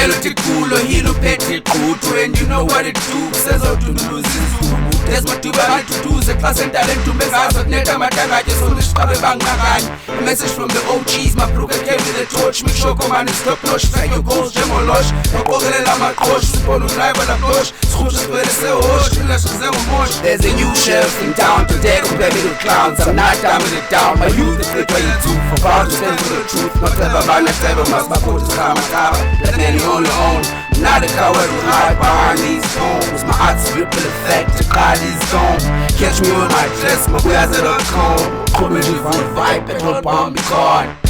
melody kulo hilo phethe iqhuthu and you know what it do sezodunduluza izulu desmaduba ngituduze xa sentalent umbengazo kuneta amatangatye sonishiqabe bangakanye a message from the OGs my brook came with a torch make sure man is top notch try your goals njengolosh noqokelela amaqhosha sibona udriver laplosh sikhushe sibele sehosh ilash njengomosh there's a new sheriff in town today compared to the clowns I'm not dumbing it down my youth is quick by you too for proud to stand for the truth not clever man not clever must my coach is kama let me on your own not a coward who hide behind these homes my art's ripple effect to cloud is gone catch me on my dress my wares at a comb coming with vibe petrol bomb be gone